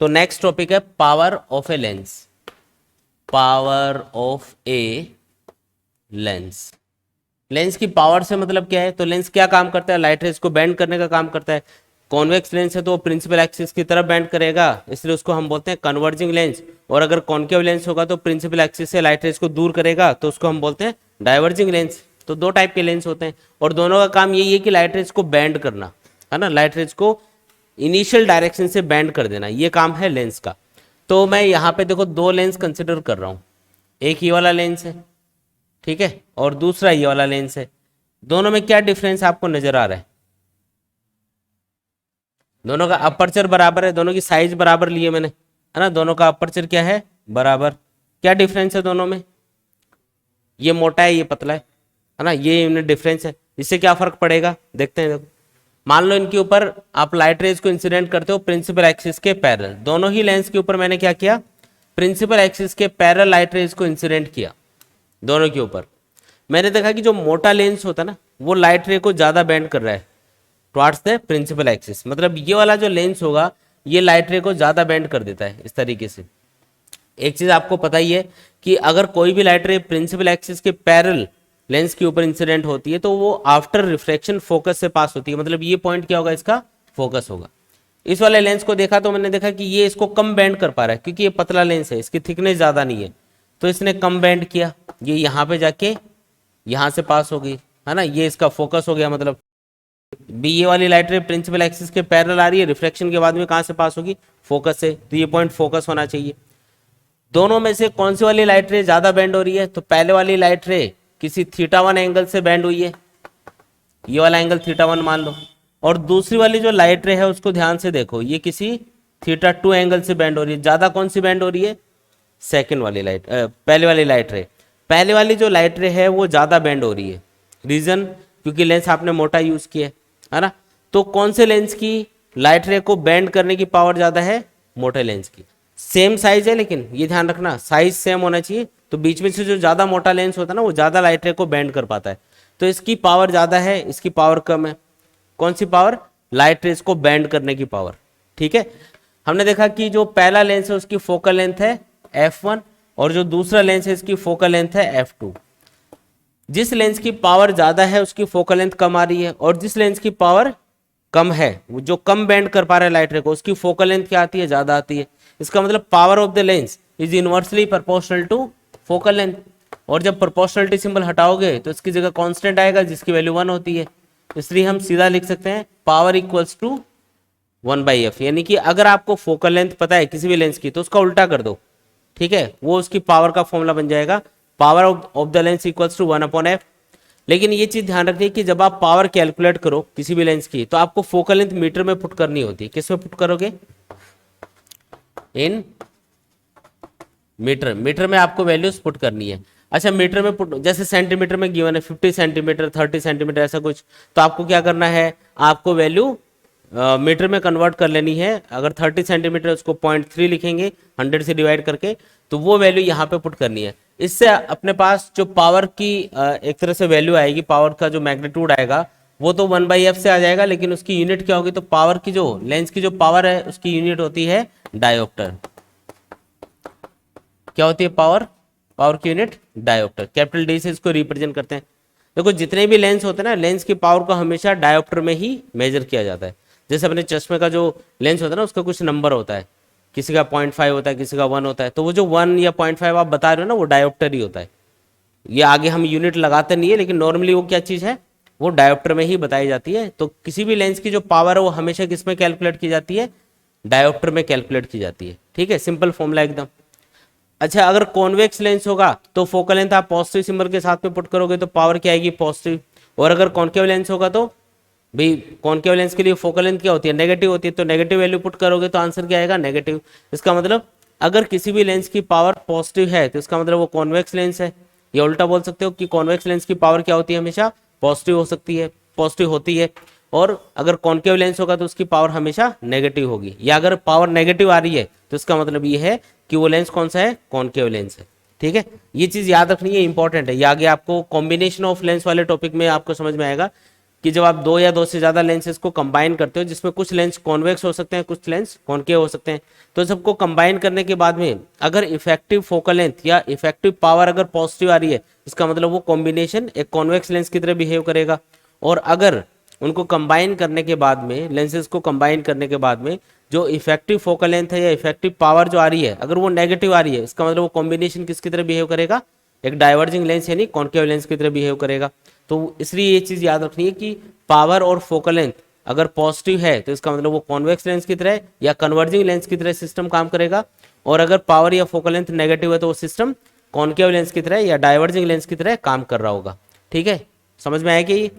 तो next topic है power of a lens. Power of a lens. Lens की power से मतलब क्या है? तो लेंस क्या काम करता है? लाइट रेज को बेंड करने का काम करता है। कॉन्वेक्स लेंस है तो वो प्रिंसिपल एक्सिस की तरफ बेंड करेगा, इसलिए उसको हम बोलते हैं कन्वर्जिंग लेंस। और अगर कॉन्केव लेंस होगा तो प्रिंसिपल एक्सिस से लाइट रेज को दूर करेगा, तो उसको हम बोलते हैं डाइवर्जिंग लेंस। तो दो टाइप के लेंस होते हैं और दोनों का काम यही है कि लाइट रेज को बेंड करना, है ना, लाइट रेज को इनिशियल डायरेक्शन से बेंड कर देना, ये काम है लेंस का। तो मैं यहाँ पे देखो दो लेंस कंसिडर कर रहा हूँ, एक ये वाला लेंस है, ठीक है, और दूसरा ये वाला लेंस है। दोनों में क्या डिफरेंस आपको नजर आ रहा है? दोनों का अपर्चर बराबर है, दोनों की साइज बराबर लिए मैंने, है ना, दोनों का अपर्चर क्या है? बराबर। क्या डिफरेंस है दोनों में? ये मोटा है, ये पतला है ना, ये इनमें डिफरेंस है। इससे क्या फर्क पड़ेगा देखते हैं। देखो, मान लो इनके ऊपर आप लाइट रेज को इंसिडेंट करते हो प्रिंसिपल एक्सिस के पैरेलल। दोनों ही लेंस के ऊपर मैंने क्या किया? प्रिंसिपल एक्सिस के पैरेलल लाइट रेज को इंसिडेंट किया दोनों के ऊपर। मैंने देखा कि जो मोटा लेंस होता है ना, वो लाइट रे को ज्यादा बेंड कर रहा है टुवर्ड्स द प्रिंसिपल एक्सिस। मतलब ये वाला जो लेंस होगा ये लाइट रे को ज्यादा बेंड कर देता है इस तरीके से। एक चीज आपको पता ही है कि अगर कोई भी लाइट रे प्रिंसिपल एक्सिस के पैरेलल लेंस के ऊपर इंसिडेंट होती है तो वो आफ्टर रिफ्रैक्शन फोकस से पास होती है। मतलब ये पॉइंट क्या होगा? इसका फोकस होगा। इस वाले लेंस को देखा तो मैंने देखा कि ये इसको कम बेंड कर पा रहा है क्योंकि ये पतला लेंस है, इसकी थिकनेस ज्यादा नहीं है, तो इसने कम बेंड किया, ये यहाँ पे जाके यहाँ से पास हो गई, है ना, ये इसका फोकस हो गया। मतलब बी ये वाली लाइट रे प्रिंसिपल एक्सिस के पैरेलल आ रही है, रिफ्रैक्शन के बाद में कहाँ से पास होगी? फोकस से, तो ये पॉइंट फोकस होना चाहिए। दोनों में से कौन सी वाली लाइट रे ज्यादा बेंड हो रही है? तो पहले वाली लाइट रे किसी θ1 एंगल से बेंड हुई है, ये वाला एंगल θ1 मान लो, और दूसरी वाली जो लाइट रे है उसको ध्यान से देखो, ये किसी θ2 एंगल से बेंड हो रही है। ज्यादा कौन सी बेंड हो रही है? सेकंड वाली लाइट, पहले वाली लाइट रे। पहले वाली जो लाइट रे है वो ज्यादा बेंड हो रही है, रीजन क्योंकि लेंस आपने मोटा यूज किया है ना। तो कौन से लेंस की लाइट रे को बेंड करने की पावर ज्यादा है? मोटे लेंस की। सेम साइज है, लेकिन ये ध्यान रखना साइज सेम होना चाहिए। तो बीच में से जो ज्यादा मोटा लेंस होता है ना, वो ज्यादा लाइट रे को बेंड कर पाता है, तो इसकी पावर ज्यादा है, इसकी पावर कम है। कौन सी पावर? लाइट रेज को बेंड करने की पावर। ठीक है, हमने देखा कि जो पहला लेंस है उसकी फोकल लेंथ है f1 और जो दूसरा लेंस है इसकी फोकल लेंथ है f2। जिस लेंस की पावर ज्यादा है उसकी फोकल लेंथ कम आ रही है, और जिस लेंस की पावर कम है, वो जो कम बेंड कर पा रहा है लाइट रे को, उसकी फोकल लेंथ क्या आती है? ज्यादा आती है। इसका मतलब power of the lens is inversely proportional to focal length. और जब प्रोपोर्शनलिटी सिंबल हटाओगे तो इसकी जगह कांस्टेंट आएगा जिसकी वैल्यू 1 होती है। इसलिए हम सीधा लिख सकते हैं पावर इक्वल्स टू 1/f। यानी कि अगर आपको फोकल लेंथ पता है किसी भी लेंस की तो उसका उल्टा कर दो, ठीक है, वो उसकी पावर का फॉर्मूला बन जाएगा, power of the lens equals to 1/f। लेकिन ये चीज ध्यान रखनी है कि जब आप पावर कैलकुलेट करो किसी भी लेंस की तो आपको फोकल लेंथ मीटर में पुट करनी होती है। किस में पुट करोगे? In metre. मीटर में आपको वैल्यूज पुट करनी है। अच्छा, मीटर में पुट, जैसे सेंटीमीटर में गिवन है 50 सेंटीमीटर, 30 सेंटीमीटर, ऐसा कुछ, तो आपको क्या करना है? आपको वैल्यू मीटर में कन्वर्ट कर लेनी है। अगर 30 सेंटीमीटर उसको 0.3 लिखेंगे 100 से डिवाइड करके, तो वो वैल्यू यहाँ पे पुट करनी है। इससे अपने पास जो पावर की एक तरह से वैल्यू आएगी, पावर का जो मैग्नीट्यूड आएगा वो तो 1/f से आ जाएगा, लेकिन उसकी यूनिट क्या होगी? तो पावर की जो लेंस की जो पावर है उसकी यूनिट होती है डायोप्टर। क्या होती है पावर? पावर की यूनिट डायोप्टर। कैपिटल डी से इसको रिप्रेजेंट करते हैं। देखो जितने भी लेंस होते हैं ना, लेंस की पावर को हमेशा डायोप्टर में ही मेजर किया जाता है। जैसे अपने चश्मे का जो लेंस होता है ना, उसका कुछ नंबर होता है, किसी का 0.5 होता है, किसी का 1 होता है, तो वो जो 1 या 0.5 आप बता रहे हो ना, वो डायोप्टर ही होता है। ये आगे हम यूनिट लगाते नहीं है, लेकिन नॉर्मली वो क्या चीज है? वो डायोप्टर में ही बताई जाती है। तो किसी भी लेंस की जो पावर है वो हमेशा किस में कैलकुलेट की जाती है? डायोप्टर में कैलकुलेट की जाती है। ठीक है, सिंपल फॉर्मूला एकदम। अच्छा, अगर कॉन्वेक्स लेंस होगा तो फोकल लेंथ आप पॉजिटिव सिंबल के साथ में पुट करोगे तो पावर क्या आएगी? पॉजिटिव। और अगर कॉन्केव लेंस होगा तो भाई कॉन्केव लेंस के लिए फोकल लेंथ क्या होती है? नेगेटिव होती है, तो नेगेटिव वैल्यू पुट करोगे तो आंसर क्या आएगा? नेगेटिव। इसका मतलब अगर किसी भी लेंस की पावर पॉजिटिव है तो इसका मतलब वो कॉन्वेक्स लेंस है। या उल्टा बोल सकते हो कि कॉन्वेक्स लेंस की पावर क्या होती है? हमेशा पॉजिटिव हो सकती है, पॉजिटिव होती है। और अगर कॉन्केव लेंस होगा तो उसकी पावर हमेशा नेगेटिव होगी। या अगर पावर नेगेटिव आ रही है तो इसका मतलब ये है कि वो लेंस कौन सा है? कॉन्केव लेंस है। ठीक है, ये चीज याद रखनी है, इंपॉर्टेंट है। ये आगे आपको कॉम्बिनेशन ऑफ लेंस वाले टॉपिक में आपको समझ में आएगा कि जब आप दो या दो से ज़्यादा लेंसेज को कंबाइन करते हो, जिसमें कुछ लेंस कॉन्वेक्स हो सकते हैं, कुछ लेंस कॉन्केव हो सकते हैं, तो सबको कंबाइन करने के बाद में अगर इफेक्टिव फोकल लेंथ या इफेक्टिव पावर अगर पॉजिटिव आ रही है, इसका मतलब वो कॉम्बिनेशन एक कॉन्वेक्स लेंस की तरह बिहेव करेगा। और अगर उनको कंबाइन करने के बाद में, लेंसेज को कंबाइन करने के बाद में जो इफेक्टिव फोकल लेंथ है या इफेक्टिव पावर जो आ रही है, अगर वो नेगेटिव आ रही है, इसका मतलब वो कॉम्बिनेशन किसकी तरह बिहेव करेगा, एक डाइवर्जिंग लेंस यानी कॉन्केव लेंस की तरह बिहेव करेगा। तो इसलिए ये चीज़ याद रखनी है कि पावर और फोकल लेंथ अगर पॉजिटिव है तो इसका मतलब वो कॉन्वेक्स लेंस की तरह या कन्वर्जिंग लेंस की तरह सिस्टम काम करेगा, और अगर पावर या फोकल लेंथ नेगेटिव है तो वो सिस्टम कॉन्केव लेंस की तरह या डाइवर्जिंग लेंस की तरह काम कर रहा होगा। ठीक है, समझ में आया कि